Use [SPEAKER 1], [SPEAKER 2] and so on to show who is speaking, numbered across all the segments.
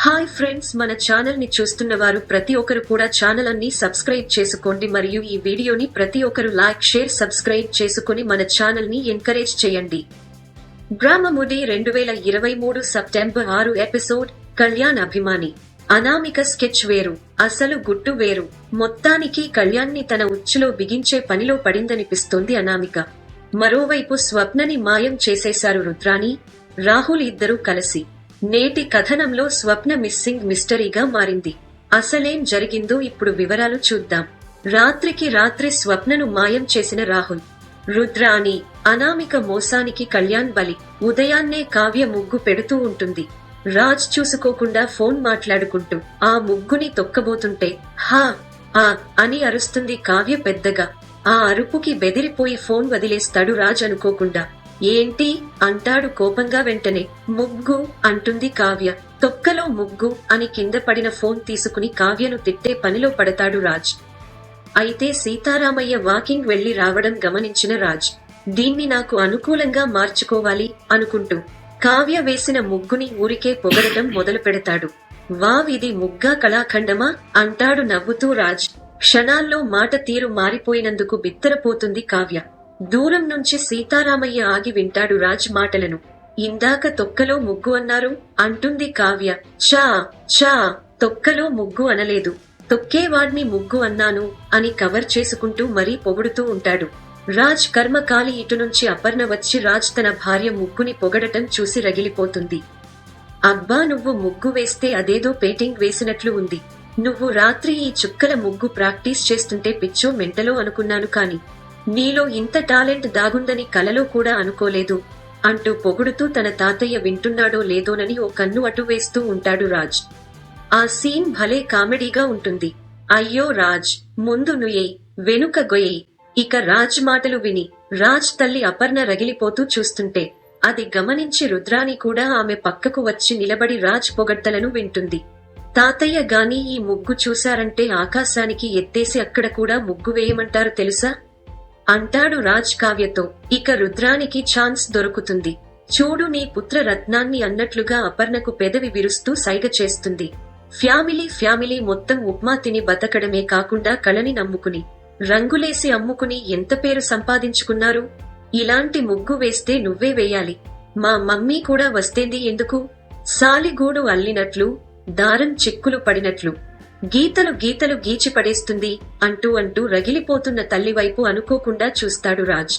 [SPEAKER 1] Hi friends, మన channel ని చూస్తున్న వారు ప్రతి ఒక్కరు కూడా ఛానల్ అన్ని సబ్స్క్రైబ్ చేసుకోండి మరియు ఈ వీడియోని ప్రతి ఒక్కరు లైక్ షేర్ సబ్స్క్రైబ్ చేసుకుని మన ఛానల్ ని ఎంకరేజ్ చేయండి. Brahmamudi 2023 September 6 episode. కళ్యాణ్ అభిమాని. అనామిక స్కెచ్ వేరు, అసలు గుట్టు వేరు. మొత్తానికి కళ్యాణ్ ని తన ఉచ్చులో బిగించే పనిలో పడిందనిపిస్తోంది అనామిక. మరోవైపు స్వప్నని మాయం చేసేశారు రుద్రాని, రాహుల్ ఇద్దరూ కలిసి. నేటి కథనంలో స్వప్న మిస్సింగ్ మిస్టరీగా మారింది. అసలేం జరిగిందో ఇప్పుడు వివరాలు చూద్దాం. రాత్రికి రాత్రి స్వప్నను మాయం చేసిన రాహుల్, రుద్రాని, అనామిక మోసానికి కళ్యాణ్ బలి. ఉదయాన్నే కావ్య ముగ్గు పెడుతూ ఉంటుంది. రాజ్ చూసుకోకుండా ఫోన్ మాట్లాడుకుంటూ ఆ ముగ్గుని తొక్కబోతుంటే హా ఆ అని అరుస్తుంది కావ్య పెద్దగా. ఆ అరుపుకి బెదిరిపోయి ఫోన్ వదిలేస్తాడు రాజ్ అనుకోకుండా. ఏంటి అంటాడు కోపంగా. వెంటనే ముగ్గు అంటుంది కావ్య. తొక్కలో ముగ్గు అని కింద పడిన ఫోన్ తీసుకుని కావ్యను తిట్టే పనిలో పడతాడు రాజ్. అయితే సీతారామయ్య వాకింగ్ వెళ్లి రావడం గమనించిన రాజ్, దీన్ని నాకు అనుకూలంగా మార్చుకోవాలి అనుకుంటూ కావ్య వేసిన ముగ్గుని ఊరికే పొగడటం మొదలు పెడతాడు. వావ్, ఇది ముగ్గా కళాఖండమా అంటాడు నవ్వుతూ రాజ్. క్షణాల్లో మాట తీరు మారిపోయినందుకు బిత్తరపోతుంది కావ్య. దూరం నుంచి సీతారామయ్య ఆగి వింటాడు రాజ్ మాటలను. ఇందాక తొక్కలో ముగ్గు అన్నారు అంటుంది కావ్య. చా చా తొక్కలో ముగ్గు అనలేదు, తొక్కేవాడ్ని ముగ్గు అన్నాను అని కవర్ చేసుకుంటూ మరీ పొగుడుతూ ఉంటాడు. రాజ్ కర్మకాలి. ఇటు నుంచి అపర్ణ వచ్చి రాజ్ తన భార్య ముగ్గుని పొగడటం చూసి రగిలిపోతుంది. అబ్బా, నువ్వు ముగ్గు వేస్తే అదేదో పెయింటింగ్ వేసినట్లు ఉంది. నువ్వు రాత్రి ఈ చుక్కల ముగ్గు ప్రాక్టీస్ చేస్తుంటే పిచ్చో మెంటలో అనుకున్నాను, కాని నీలో ఇంత టాలెంట్ దాగుందని కలలో కూడా అనుకోలేదు అంటూ పొగుడుతూ తన తాతయ్య వింటున్నాడో లేదోనని ఓ కన్ను అటు వేస్తూ ఉంటాడు రాజ్. ఆ సీన్ భలే కామెడీగా ఉంటుంది. అయ్యో రాజ్, ముందు నుయ్యేయ్, వెనుక గొయ్యేయ్. ఇక రాజ్ మాటలు విని రాజ్ తల్లి అపర్ణ రగిలిపోతూ చూస్తుంటే అది గమనించి రుద్రాని కూడా ఆమె పక్కకు వచ్చి నిలబడి రాజ్ పొగడ్తలను వింటుంది. తాతయ్య గాని ఈ ముగ్గు చూశారంటే ఆకాశానికి ఎత్తేసి అక్కడ కూడా ముగ్గు వేయమంటారు తెలుసా అంటాడు రాజ్ కావ్యతో. ఇక రుద్రానికి ఛాన్స్ దొరుకుతుంది. చూడు నీ పుత్ర రత్నాన్ని అన్నట్లుగా అపర్ణకు పెదవి విరుస్తూ సైగ చేస్తుంది. ఫ్యామిలీ మొత్తం ఉప్మా తిని బతకడమే కాకుండా కళని నమ్ముకుని రంగులేసి అమ్ముకుని ఎంత పేరు సంపాదించుకున్నారు. ఇలాంటి ముగ్గు వేస్తే నువ్వే వేయాలి. మా మమ్మీ కూడా వస్తేంది ఎందుకు? సాలిగూడు అల్లినట్లు, దారం చిక్కులు పడినట్లు గీతలు గీచి పడేస్తుంది అంటూ రగిలిపోతున్న తల్లివైపు అనుకోకుండా చూస్తాడు రాజ్.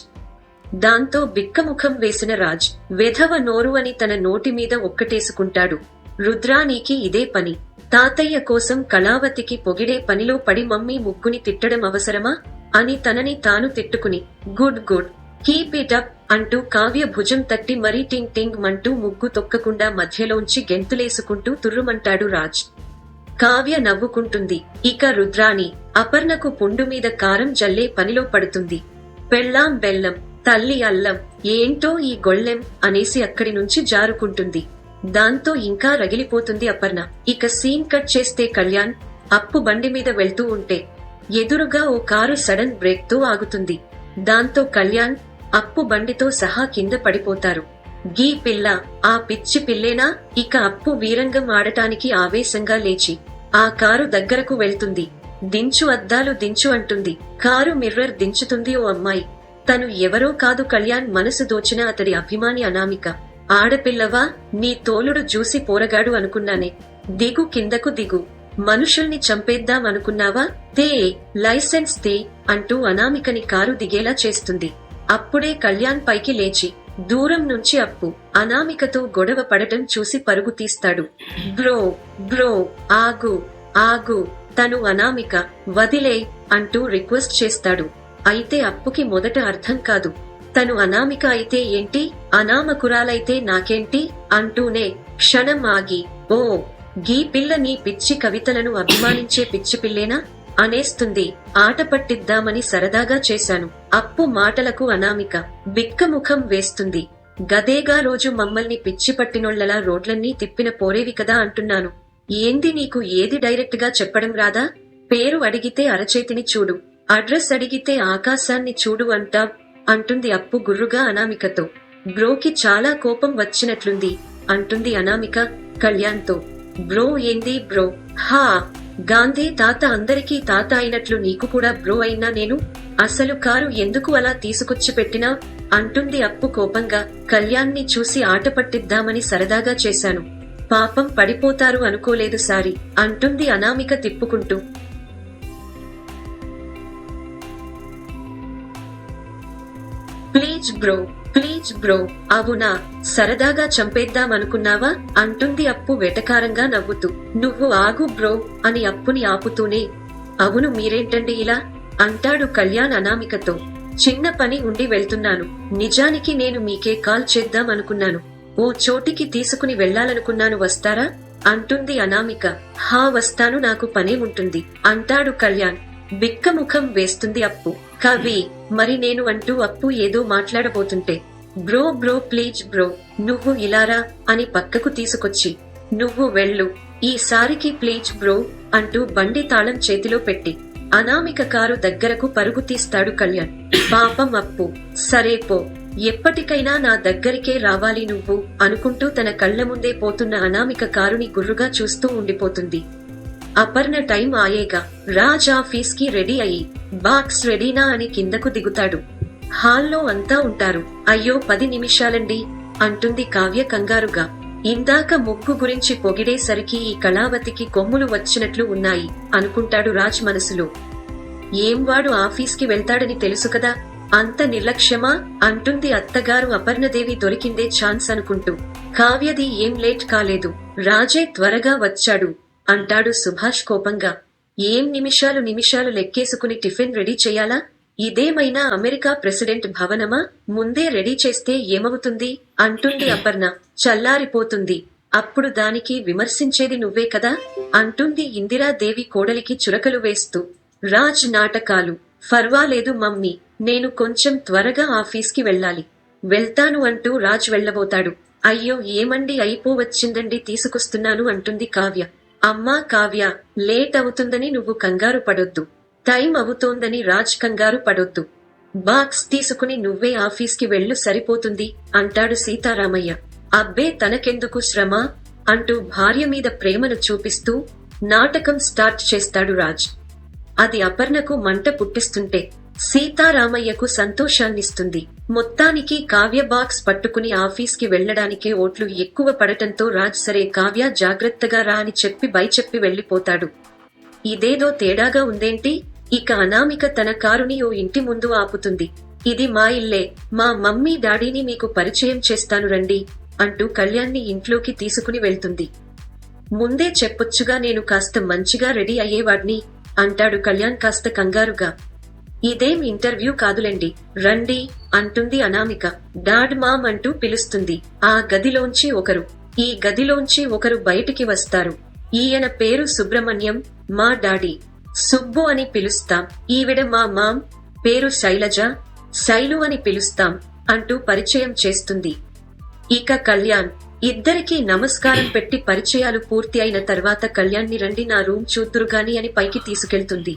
[SPEAKER 1] దాంతో బిక్కముఖం వేసిన రాజ్ వెధవ నోరు అని తన నోటి మీద ఒక్కటేసుకుంటాడు. రుద్రానికి ఇదే పని. తాతయ్య కోసం కళావతికి పొగిడే పనిలో పడి మమ్మీ ముగ్గుని తిట్టడం అవసరమా అని తనని తాను తిట్టుకుని గుడ్ కీప్ ఇట్ అప్ అంటూ కావ్య భుజం తట్టి మరీ టింగ్ టింగ్ మంటూ ముగ్గు తొక్కకుండా మధ్యలోంచి గెంతులేసుకుంటూ తుర్రుమంటాడు రాజ్. కావ్య నవ్వుకుంటుంది. ఇక రుద్రాని అపర్ణకు పుండు మీద కారం జల్లే పనిలో పడుతుంది. పెళ్ళాం బెల్లం, తల్లి అల్లం, ఏంటో ఈ గొళ్ళెం అనేసి అక్కడి నుంచి జారుకుంటుంది. దాంతో ఇంకా రగిలిపోతుంది అపర్ణ. ఇక సీన్ కట్ చేస్తే కళ్యాణ్ అప్పు బండి మీద వెళ్తూ ఉంటే ఎదురుగా ఓ కారు సడన్ బ్రేక్ తో ఆగుతుంది. దాంతో కళ్యాణ్ అప్పు బండితో సహా కింద పడిపోతారు. గీ పిల్ల, ఆ పిచ్చి పిల్లేనా? ఇక అప్పు వీరంగం ఆడటానికి ఆవేశంగా లేచి ఆ కారు దగ్గరకు వెళ్తుంది. దించు అద్దాలు దించు అంటుంది. కారు మిర్రర్ దించుతుంది ఓ అమ్మాయి. తను ఎవరో కాదు, కళ్యాణ్ మనసు దోచిన అతడి అభిమాని అనామిక. ఆడపిల్లవా, నీ తోలుడు చూసి పోరగాడు అనుకున్నానే. దిగు, కిందకు దిగు. మనుషుల్ని చంపేద్దాం అనుకున్నావా? తే లైసెన్స్ తే అంటూ అనామికని కారు దిగేలా చేస్తుంది. అప్పుడే కళ్యాణ్ పైకి లేచి దూరం నుంచి అప్పు అనామికతో గొడవ పడటం చూసి పరుగు తీస్తాడు. బ్రో ఆగు తను అనామిక, వదిలే అంటూ రిక్వెస్ట్ చేస్తాడు. అయితే అప్పుకి మొదట అర్థం కాదు. తను అనామిక అయితే ఏంటి, అనామకురాలైతే నాకేంటి అంటూనే క్షణం ఆగి, ఓ గీ పిల్ల నీ పిచ్చి కవితలను అభిమానించే పిచ్చి పిల్లేనా అనేస్తుంది. ఆట పట్టిద్దామని సరదాగా చేశాను. అప్పు మాటలకు అనామిక బిక్కముఖం వేస్తుంది. గదేగా రోజు మమ్మల్ని పిచ్చి పట్టినోళ్లలా రోడ్లన్నీ తిప్పిన పోరేవి కదా అంటున్నాను. ఏంది నీకు ఏది డైరెక్ట్ గా చెప్పడం రాదా? పేరు అడిగితే అరచేతిని చూడు, అడ్రస్ అడిగితే ఆకాశాన్ని చూడు అంటుంది అప్పు గుర్రుగా అనామికతో. బ్రోకి చాలా కోపం వచ్చినట్లుంది అంటుంది అనామిక కళ్యాణ్తో. బ్రో ఏంది బ్రో? హా, గాంధీ తాత అందరికీ తాత అయినట్లు నీకు కూడా బ్రో అయినా నేను? అసలు కారు ఎందుకు అలా తీసుకొచ్చి పెట్టినా? అంటుంది అప్పు కోపంగా. కళ్యాణ్ని చూసి ఆట పట్టిద్దామని సరదాగా చేశాను. పాపం పడిపోతారు అనుకోలేదు సారీ అంటుంది అనామిక తిప్పుకుంటూ. Please bro, please bro. అవునా, సరదాగా చంపేద్దామనుకున్నావా అంటుంది అప్పు వెటకారంగా నవ్వుతూ. నువ్వు ఆగు బ్రో అని అప్పుని ఆపుతూనే, అవును మీరేంటండి ఇలా అంటాడు కళ్యాణ్ అనామికతో. చిన్న పని ఉండి వెళ్తున్నాను. నిజానికి నేను మీకే కాల్ చేద్దాం అనుకున్నాను. ఓ చోటికి తీసుకుని వెళ్లాలనుకున్నాను, వస్తారా అంటుంది అనామిక. హా వస్తాను, నాకు పనేముంటుంది అంటాడు కళ్యాణ్. బిక్కముఖం వేస్తుంది అప్పు. కవి మరి నేను అంటూ అప్పు ఏదో మాట్లాడబోతుంటే, బ్రో బ్రో ప్లీజ్ బ్రో నువ్వు ఇలారా అని పక్కకు తీసుకొచ్చి, నువ్వు వెళ్ళు ఈసారికి ప్లీజ్ బ్రో అంటూ బండి తాళం చేతిలో పెట్టి అనామిక కారు దగ్గరకు పరుగు తీస్తాడు కళ్యాణ్. పాపం అప్పు, సరే పో, ఎప్పటికైనా నా దగ్గరికే రావాలి నువ్వు అనుకుంటూ తన కళ్ల ముందే పోతున్న అనామిక కారుని గుర్రుగా చూస్తూ ఉండిపోతుంది. అపర్ణ టైం ఆయేగా. రాజ్ ఆఫీస్ కి రెడీ అయ్యి, బాక్స్ రెడీనా అని కిందకు దిగుతాడు. హాల్లో అంతా ఉంటారు. అయ్యో 10 నిమిషాలండి అంటుంది కావ్య కంగారుగా. ఇందాక ముగ్గు గురించి పొగిడేసరికి ఈ కళావతికి కొమ్ములు వచ్చినట్లు ఉన్నాయి అనుకుంటాడు రాజ్ మనసులో. ఏం వాడు ఆఫీస్కి వెళ్తాడని తెలుసు కదా, అంత నిర్లక్ష్యమా అంటుంది అత్తగారు అపర్ణదేవి దొరికిందే ఛాన్స్ అనుకుంటూ. కావ్యది ఏం లేట్ కాలేదు, రాజే త్వరగా వచ్చాడు అంటాడు సుభాష్ కోపంగా. ఏం నిమిషాలు లెక్కేసుకుని టిఫిన్ రెడీ చెయ్యాలా? ఇదేమైనా అమెరికా ప్రెసిడెంట్ భవనమా? ముందే రెడీ చేస్తే ఏమవుతుంది అంటుంది అపర్ణ. చల్లారిపోతుంది, అప్పుడు దానికి విమర్శించేది నువ్వే కదా అంటుంది ఇందిరాదేవి కోడలికి చురకలు వేస్తూ. రాజ్ నాటకాలు. ఫర్వాలేదు మమ్మీ, నేను కొంచెం త్వరగా ఆఫీస్కి వెళ్ళాలి, వెళ్తాను అంటూ రాజ్ వెళ్లబోతాడు. అయ్యో ఏమండి అయిపోవచ్చిందండి, తీసుకొస్తున్నాను అంటుంది కావ్య. అమ్మా కావ్య, లేట్ అవుతుందని నువ్వు కంగారు పడొద్దు, టైం అవుతోందని రాజ్ కంగారు పడొద్దు. బాక్స్ తీసుకుని నువ్వే ఆఫీస్కి వెళ్ళు సరిపోతుంది అంటాడు సీతారామయ్య. అబ్బే తనకెందుకు శ్రమ అంటూ భార్య మీద ప్రేమను చూపిస్తూ నాటకం స్టార్ట్ చేస్తాడు రాజ్. అది అపర్ణకు మంట పుట్టిస్తుంటే సీతారామయ్యకు సంతోషాన్నిస్తుంది. మొత్తానికి కావ్య బాక్స్ పట్టుకుని ఆఫీస్కి వెళ్లడానికే ఓట్లు ఎక్కువ పడటంతో రాజ్ సరే కావ్య జాగ్రత్తగా రా అని చెప్పి బై చెప్పి వెళ్లిపోతాడు. ఇదేదో తేడాగా ఉందేంటి? ఇక అనామిక తన కారుని ఓ ఇంటి ముందు ఆపుతుంది. ఇది మా ఇల్లే, మా మమ్మీ డాడీని మీకు పరిచయం చేస్తాను రండి అంటూ కళ్యాణ్ని ఇంట్లోకి తీసుకుని వెళ్తుంది. ముందే చెప్పొచ్చుగా, నేను కాస్త మంచిగా రెడీ అయ్యేవాడ్ని అంటాడు కళ్యాణ్ కాస్త కంగారుగా. ఇదేం ఇంటర్వ్యూ కాదులేండి, రండి అంటుంది అనామిక. డాడ్ మామ్ అంటూ పిలుస్తుంది. ఆ గదిలోంచి ఒకరు, ఈ గదిలోంచి ఒకరు బయటికి వస్తారు. ఈయన పేరు సుబ్రహ్మణ్యం, మా డాడీ. సుబ్బు అని పిలుస్తాం. ఈవిడ మా మామ్, పేరు శైలజ, శైలు అని పిలుస్తాం అంటూ పరిచయం చేస్తుంది. ఇక కళ్యాణ్. ఇద్దరికీ నమస్కారం పెట్టి పరిచయాలు పూర్తి అయిన తర్వాత కళ్యాణ్ని రండి నా రూమ్ చూద్దురుగాని అని పైకి తీసుకెళ్తుంది.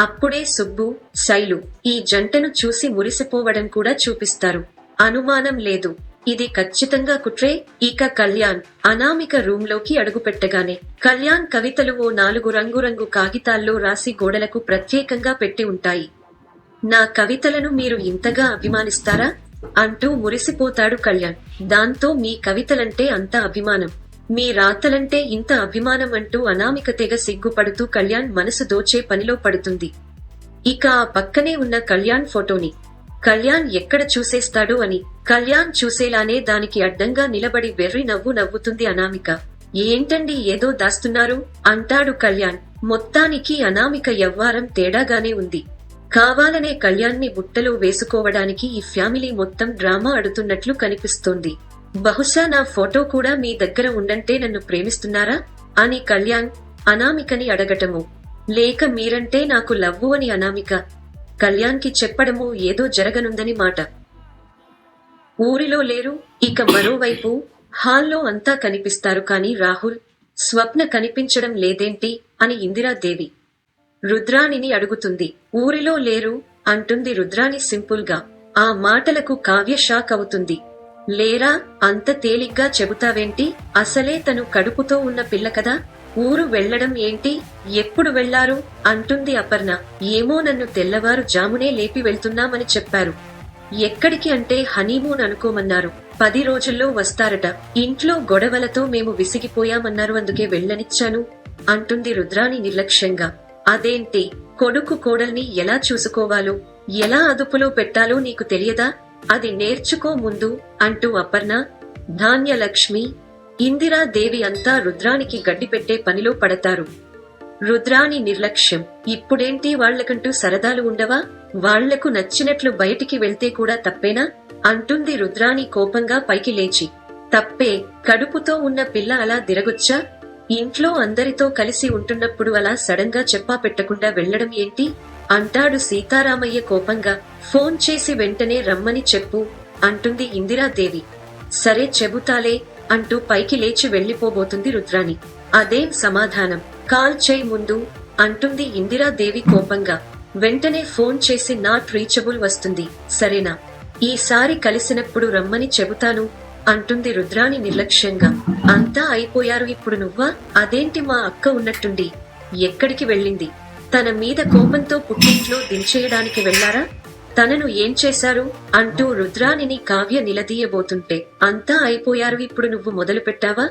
[SPEAKER 1] అప్పుడే సుబ్బు, శైలు ఈ జంటను చూసి మురిసిపోవడం కూడా చూపిస్తారు. అనుమానం లేదు, ఇది ఖచ్చితంగా కుట్రే. ఇక కళ్యాణ్ అనామిక రూమ్ లోకి అడుగుపెట్టగానే కళ్యాణ్ కవితలు ఓ 4 రంగురంగు కాగితాల్లో రాసి గోడలకు ప్రత్యేకంగా పెట్టి ఉంటాయి. నా కవితలను మీరు ఇంతగా అభిమానిస్తారా అంటూ మురిసిపోతాడు కళ్యాణ్. దాంతో మీ కవితలంటే అంత అభిమానం, మీ రాతలంటే ఇంత అభిమానం అంటూ అనామిక తెగ సిగ్గుపడుతూ కళ్యాణ్ మనసు దోచే పనిలో పడుతుంది. ఇక ఆ పక్కనే ఉన్న కళ్యాణ్ ఫోటోని కళ్యాణ్ ఎక్కడ చూసేస్తాడు అని కళ్యాణ్ చూసేలానే దానికి అడ్డంగా నిలబడి వెర్రి నవ్వు నవ్వుతుంది అనామిక. ఏంటండి ఏదో దాస్తున్నారు అంటాడు కళ్యాణ్. మొత్తానికి అనామిక యవ్వారం తేడాగానే ఉంది. కావాలనే కళ్యాణ్ని బుట్టలో వేసుకోవడానికి ఈ ఫ్యామిలీ మొత్తం డ్రామా ఆడుతున్నట్లు కనిపిస్తోంది. బహుశా నా ఫోటో కూడా మీ దగ్గర ఉండంటే నన్ను ప్రేమిస్తున్నారా అని కళ్యాణ్ అనామికని అడగటము, లేక మీరంటే నాకు లవ్వు అని అనామిక కళ్యాణ్ కి చెప్పడము ఏదో జరగనుందని మాట. ఊరిలో లేరు. ఇక మరోవైపు హాల్లో అంతా కనిపిస్తారు కానీ రాహుల్, స్వప్న కనిపించడం లేదేంటి అని ఇందిరాదేవి రుద్రాణిని అడుగుతుంది. ఊరిలో లేరు అంటుంది రుద్రాణి సింపుల్ గా. ఆ మాటలకు కావ్య షాక్ అవుతుంది. లేరా, అంత తేలిగ్గా చెబుతావేంటి? అసలే తను కడుపుతో ఉన్న పిల్ల కదా. ఊరు వెళ్లడం ఏంటి? ఎప్పుడు వెళ్లారు అంటుంది అపర్ణ. ఏమో, నన్ను తెల్లవారు జామునే లేపి వెళ్తున్నామని చెప్పారు. ఎక్కడికి అంటే హనీమూన్ అనుకోమన్నారు. 10 రోజుల్లో వస్తారట. ఇంట్లో గొడవలతో మేము విసిగిపోయామన్నారు, అందుకే వెళ్ళనిచ్చాను అంటుంది రుద్రాణి నిర్లక్ష్యంగా. అదేంటి, కొడుకు కోడల్ని ఎలా చూసుకోవాలో, ఎలా అదుపులో పెట్టాలో నీకు తెలియదా? అది నేర్చుకో ముందు అంటూ అపర్ణ, ధాన్యలక్ష్మి, ఇందిరాదేవి అంతా రుద్రానికి గడ్డి పెట్టే పనిలో పడతారు. రుద్రాణి నిర్లక్ష్యం. ఇప్పుడేంటి, వాళ్లకంటూ సరదాలు ఉండవా? వాళ్లకు నచ్చినట్లు బయటికి వెళ్తే కూడా తప్పేనా అంటుంది రుద్రాణి కోపంగా పైకి లేచి. తప్పే, కడుపుతో ఉన్న పిల్ల అలా దిరగొచ్చా? ఇంట్లో అందరితో కలిసి ఉంటున్నప్పుడు అలా సడన్ గా చెప్పా పెట్టకుండా వెళ్లడం ఏంటి అంటాడు సీతారామయ్య కోపంగా. ఫోన్ చేసి వెంటనే రమ్మని చెప్పు అంటుంది ఇందిరాదేవి. సరే చెబుతాలే అంటూ పైకి లేచి వెళ్లిపోబోతుంది రుద్రాణి. అదేం సమాధానం, కాల్ చేయి ముందు అంటుంది ఇందిరాదేవి కోపంగా. వెంటనే ఫోన్ చేసి నాట్ రీచబుల్ వస్తుంది. సరేనా, ఈసారి కలిసినప్పుడు రమ్మని చెబుతాను అంటుంది రుద్రాణి నిర్లక్ష్యంగా. అంతా అయిపోయారు, ఇప్పుడు నువ్వా? అదేంటి, మా అక్క ఉన్నట్టుండి ఎక్కడికి వెళ్ళింది? తన మీద కోపంతో పుట్టింట్లో దించేయడానికి వెళ్లారా? తనను ఏం చేశారు అంటూ రుద్రాణిని కావ్య నిలదీయబోతుంటే, అంతా అయిపోయారు, ఇప్పుడు నువ్వు మొదలు పెట్టావా?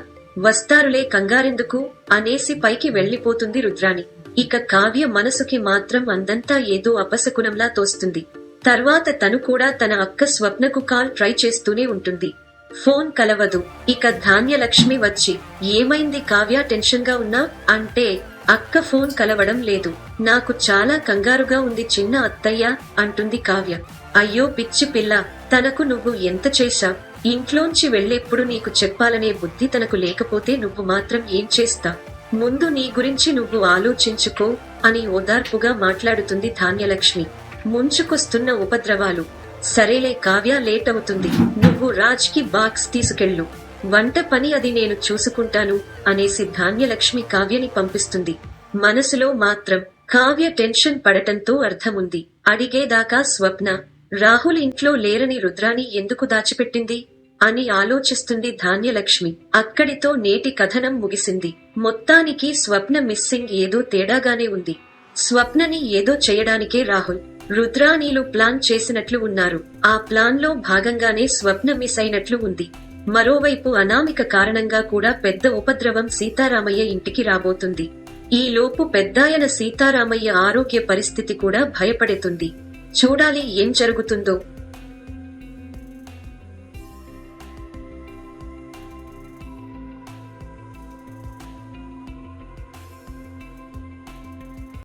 [SPEAKER 1] వస్తారులే, కంగారెందుకు అనేసి పైకి వెళ్లిపోతుంది రుద్రాణి. ఇక కావ్య మనసుకి మాత్రం అందంతా ఏదో అపశకునంలా తోస్తుంది. తర్వాత తను కూడా తన అక్క స్వప్నకు కాల్ ట్రై చేస్తూనే ఉంటుంది. ఫోన్ కలవదు. ఇక ధాన్యలక్ష్మి వచ్చి, ఏమైంది కావ్య, టెన్షన్ గా ఉన్నా అంటే, అక్క ఫోన్ కలవడం లేదు, నాకు చాలా కంగారుగా ఉంది చిన్న అత్తయ్య అంటుంది కావ్య. అయ్యో పిచ్చి పిల్ల, తనకు నువ్వు ఎంత చేశా? ఇంట్లోంచి వెళ్లేప్పుడు నీకు చెప్పాలనే బుద్ధి తనకు లేకపోతే నువ్వు మాత్రం ఏం చేస్తా? ముందు నీ గురించి నువ్వు ఆలోచించుకో అని ఓదార్పుగా మాట్లాడుతుంది ధాన్యలక్ష్మి. ముంచుకొస్తున్న ఉపద్రవాలు. సరేలే కావ్య, లేట్ అవుతుంది, నువ్వు రాజ్ కి బాక్స్ తీసుకెళ్ళు, వంట పని అది నేను చూసుకుంటాను అనేసి ధాన్యలక్ష్మి కావ్యని పంపిస్తుంది. మనసులో మాత్రం కావ్య టెన్షన్ పడటంతో అర్థముంది. అడిగేదాకా స్వప్న, రాహుల్ ఇంట్లో లేరని రుద్రాణి ఎందుకు దాచిపెట్టింది అని ఆలోచిస్తుంది ధాన్యలక్ష్మి. అక్కడితో నేటి కథనం ముగిసింది. మొత్తానికి స్వప్న మిస్సింగ్ ఏదో తేడాగానే ఉంది. స్వప్నని ఏదో చేయడానికే రాహుల్, రుద్రాణీలు ప్లాన్ చేసినట్లు ఉన్నారు. ఆ ప్లాన్ లో భాగంగానే స్వప్న మిస్ అయినట్లు ఉంది. మరోవైపు అనామిక కారణంగా కూడా పెద్ద ఉపద్రవం సీతారామయ్య ఇంటికి రాబోతుంది. ఈలోపు పెద్దాయన సీతారామయ్య ఆరోగ్య పరిస్థితి కూడా భయపడుతుంది. చూడాలి ఏం జరుగుతుందో.